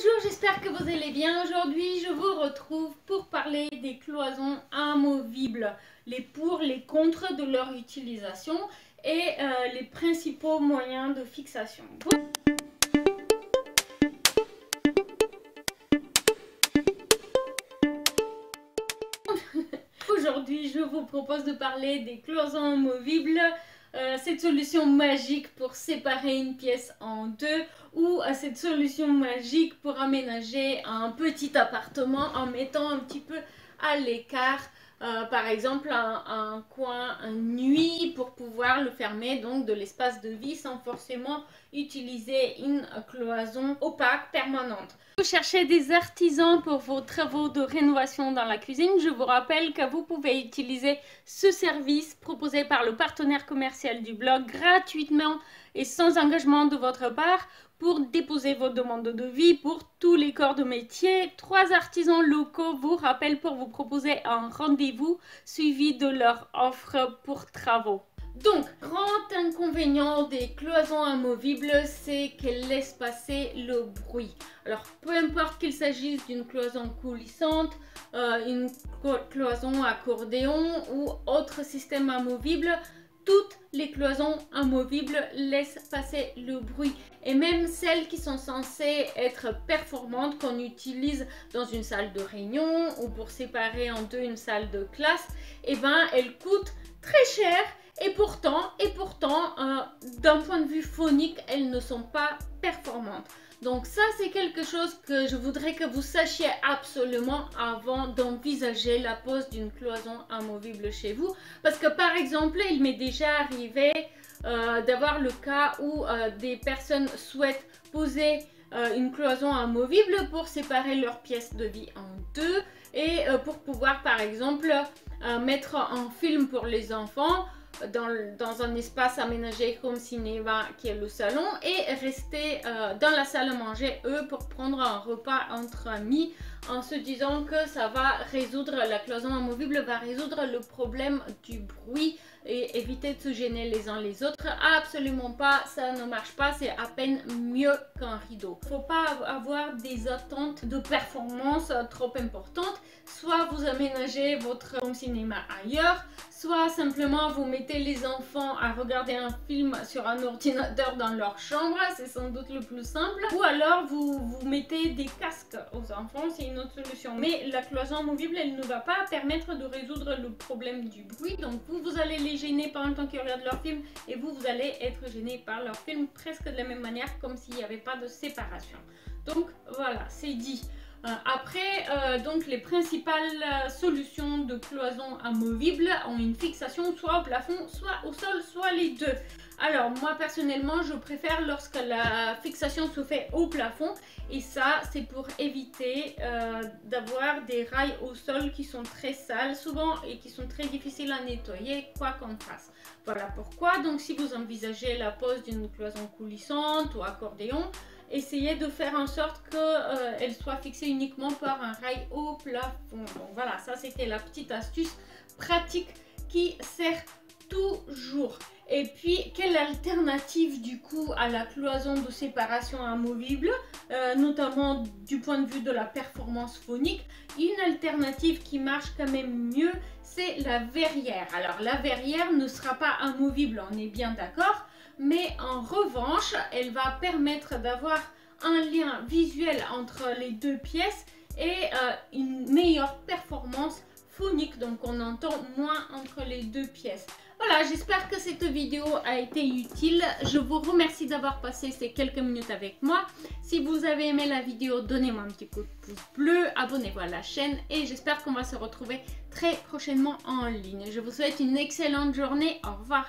Bonjour, j'espère que vous allez bien. Aujourd'hui, je vous retrouve pour parler des cloisons amovibles, les pour, les contre de leur utilisation et les principaux moyens de fixation. Aujourd'hui, je vous propose de parler des cloisons amovibles. Cette solution magique pour séparer une pièce en deux ou cette solution magique pour aménager un petit appartement en mettant un petit peu à l'écart par exemple un coin nuit pour pouvoir le fermer donc de l'espace de vie sans forcément utiliser une cloison opaque permanente. Vous cherchez des artisans pour vos travaux de rénovation dans la cuisine, je vous rappelle que vous pouvez utiliser ce service proposé par le partenaire commercial du blog gratuitement et sans engagement de votre part pour déposer vos demandes de devis pour tous les corps de métier. 3 artisans locaux vous rappellent pour vous proposer un rendez-vous suivi de leur offre pour travaux. Donc, grand inconvénient des cloisons amovibles, c'est qu'elles laissent passer le bruit. Alors, peu importe qu'il s'agisse d'une cloison coulissante, une cloison accordéon ou autre système amovible, toutes les cloisons amovibles laissent passer le bruit. Et même celles qui sont censées être performantes, qu'on utilise dans une salle de réunion ou pour séparer en deux une salle de classe, eh ben, elles coûtent très cher. Et pourtant, d'un point de vue phonique, elles ne sont pas performantes. Donc ça, c'est quelque chose que je voudrais que vous sachiez absolument avant d'envisager la pose d'une cloison amovible chez vous. Parce que par exemple, il m'est déjà arrivé d'avoir le cas où des personnes souhaitent poser une cloison amovible pour séparer leurs pièces de vie en deux et pour pouvoir par exemple mettre un film pour les enfants dans un espace aménagé comme cinéma qui est le salon et rester dans la salle à manger eux pour prendre un repas entre amis en se disant que ça va résoudre, la cloison amovible va résoudre le problème du bruit et éviter de se gêner les uns les autres. Absolument pas, ça ne marche pas, c'est à peine mieux qu'un rideau. Il ne faut pas avoir des attentes de performance trop importantes, soit vous aménagez votre home cinéma ailleurs, soit simplement vous mettez les enfants à regarder un film sur un ordinateur dans leur chambre, c'est sans doute le plus simple, ou alors vous mettez des casques aux enfants, c'est une autre solution. Mais la cloison amovible, elle ne va pas permettre de résoudre le problème du bruit, donc vous allez les gêner pendant le temps qu'ils regardent leur film et vous allez être gêné par leur film presque de la même manière comme s'il n'y avait pas de séparation. Donc voilà, c'est dit. Après, donc les principales solutions de cloison amovible ont une fixation soit au plafond, soit au sol, soit les deux. Alors moi personnellement, je préfère lorsque la fixation se fait au plafond et ça c'est pour éviter d'avoir des rails au sol qui sont très sales souvent et qui sont très difficiles à nettoyer quoi qu'on fasse. Voilà pourquoi, donc si vous envisagez la pose d'une cloison coulissante ou accordéon, essayez de faire en sorte qu'elle soit fixée uniquement par un rail au plafond. Donc voilà, ça c'était la petite astuce pratique qui sert toujours. Et puis, quelle alternative du coup à la cloison de séparation amovible, notamment du point de vue de la performance phonique? Une alternative qui marche quand même mieux, c'est la verrière. Alors la verrière ne sera pas amovible, on est bien d'accord, mais en revanche, elle va permettre d'avoir un lien visuel entre les deux pièces et une meilleure performance phonique, donc on entend moins entre les deux pièces. Voilà, j'espère que cette vidéo a été utile. Je vous remercie d'avoir passé ces quelques minutes avec moi. Si vous avez aimé la vidéo, donnez-moi un petit coup de pouce bleu, abonnez-vous à la chaîne et j'espère qu'on va se retrouver très prochainement en ligne. Je vous souhaite une excellente journée. Au revoir.